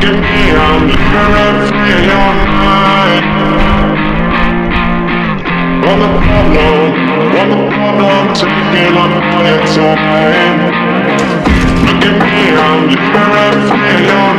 at me, I'm living free in your mind. On the problem, taking on all your time. Look at me, I'm living free in your